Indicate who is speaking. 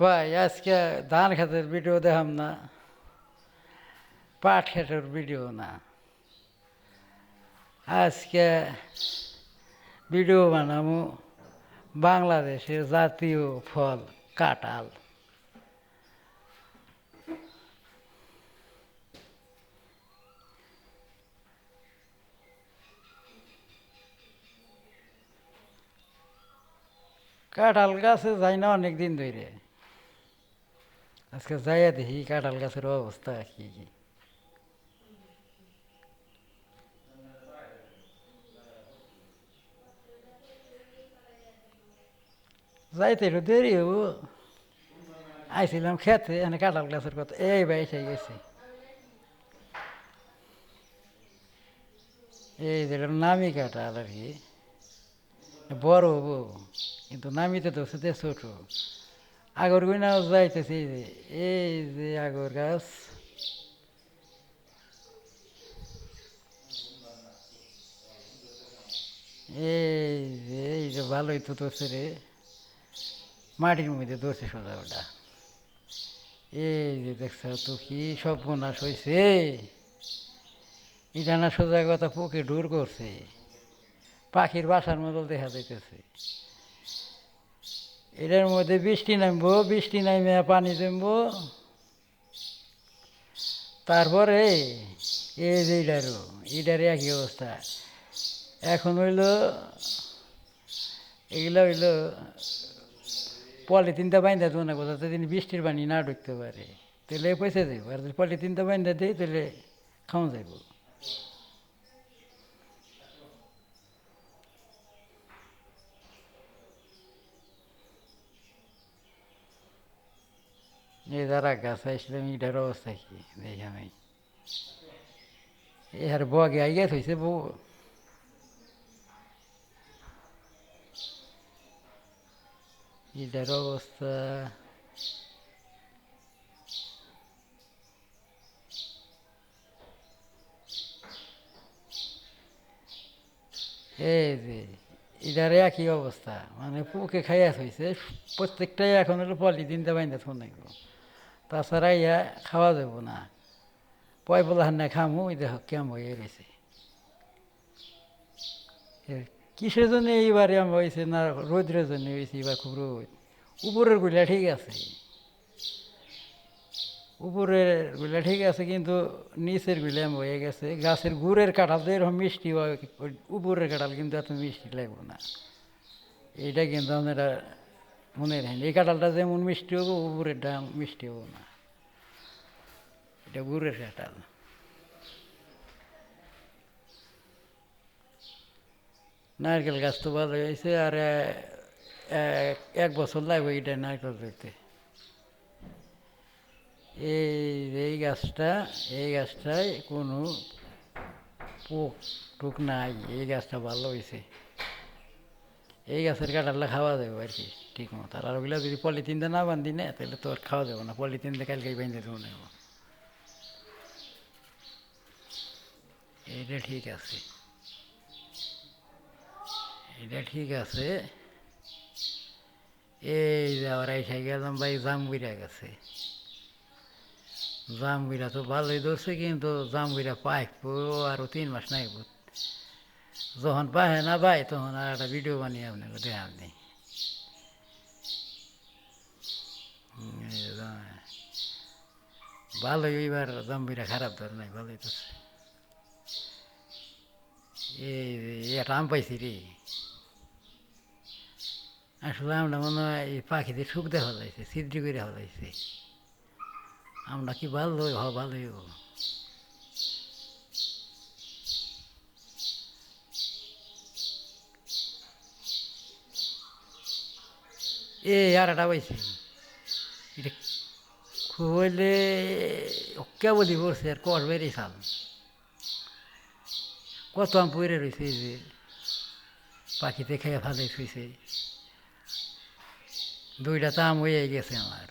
Speaker 1: ভাই আজকে ধান খেতের ভিডিও দেখাম না, পাট খেতের ভিডিও না। আজকে ভিডিও বানাবো বাংলাদেশের জাতীয় ফল কাঁঠাল। কাঁঠাল গাছে যাই না অনেক দিন ধরে, আজকে যাইয়া দেখি কাঁঠাল গাছের অবস্থা কি কি। যাইতে একটু দেরি হবো, আইছিলাম খেতে এখানে কাঁঠাল গাছের কথা এই ভাই এসে গেছে। এই যেটার নামি কাঁঠাল আর কি, বড় হবো কিন্তু নামিতে তো সেটা ছোট। আগর গুনাও যাইতেছে, এই যে আগর গাছ, এই যে ভালোই তো ধরছে রে, মাটির মধ্যে ধরছে সোজা ওটা। এই যে দেখছ তো কি সর্বনাশ হয়েছে, এটা না সোজা কথা পুকে ডুর করছে, পাখির বাসার মতো দেখা যাইতেছে। এটার মধ্যে বৃষ্টি নামবো, বৃষ্টি নামে পানি জমবো, তারপরে এই যে এটারও একই অবস্থা। এখন এগুলো পলিথিনটা বাইন্দা দেবো না, কোথাও যদি বৃষ্টির পানি না ঢুকতে পারে তাহলে পয়সা দেবো, আর যদি পলিথিনটা বাইন্দা দিই তাহলে খাওয়া যাইব। এই যারা গাছ আসলাম এটার অবস্থা কি দেখি আমি। এ আর বগে আইয়া থইছে বউ, এটার অবস্থা। এই যে এটার একই অবস্থা, মানে পুকে খাইয়া থইছে প্রত্যেকটাই। এখন হলো পলিথিনটা বাইন্দা থোন নাকবো, তাছাড়া ইয়া খাওয়া যাব না। পয় বলা হান্না খামু, এই দেখো কেমন হয়ে রয়েছে। কিসের জন্য এইবারে আমার হয়েছে না, রোদ্রের জন্য হয়েছে এবার খুব রোদ। উপরের গুলা ঠিক আছে, উপরের গুলা ঠিক আছে, কিন্তু নিচের গুলা হয়ে গেছে। গাছের গুড়ের কাঁঠাল তো এরকম মিষ্টি হয়, উপরের কাঁঠাল কিন্তু এত মিষ্টি লাগবে না। এইটা কিন্তু আপনারা মনে রাখেন, এই কাঁঠালটা যেমন মিষ্টি হবো উপরেরটা মিষ্টি হবো না, এটা গুড়ের কাঁঠাল। নারকেল গাছ তো ভালো হয়েছে, আর এক বছর লাগবে এটা নারকেল ধরতে। এই গাছটায় কোনো পোক টুক নাই, এই গাছটা ভালো হয়েছে। এই গাছের কাঁঠালটা খাওয়া যাবে আর কি ঠিক মতো। আর ওগুলো যদি পলিথিনটা না বান্ধি না তাহলে তো আর খাওয়া যাবে না, পলিথিনটা কালকেই বেঁধে দেবো না। এইটা ঠিক আছে, এটা ঠিক আছে। এই যে আবার এসে গেলাম ভাই জামগুড়া গেছে। জামগুড়া তো ভালোই ধরছে, কিন্তু জামগুড়া পাইবো আরও 3 মাস নাইব। যখন পাহে না ভাই তখন আর একটা ভিডিও বানিয়ে আপনাকে দেখাম নেই। ভালোই এইবার জামগুড়া খারাপ ধর নাই, ভালোই ধরছে। এটা আম পাইছি রে, আসলে আমরা মনে হয় এই পাখিদের সুখ দেখা যাইছে, ছিদ্রি করে হলাইছে। আমরা কি ভালোই ভালোই আর একটা পাইছি, এটা খুবলে কেবলই পড়ছে আর কষ বেড়ে চাল। কত আম পড়ে রয়েছে, এই যে পাখিতে খেয়ে ফালে শুয়েছে। 2টা তো আম হয়ে গেছে আমার।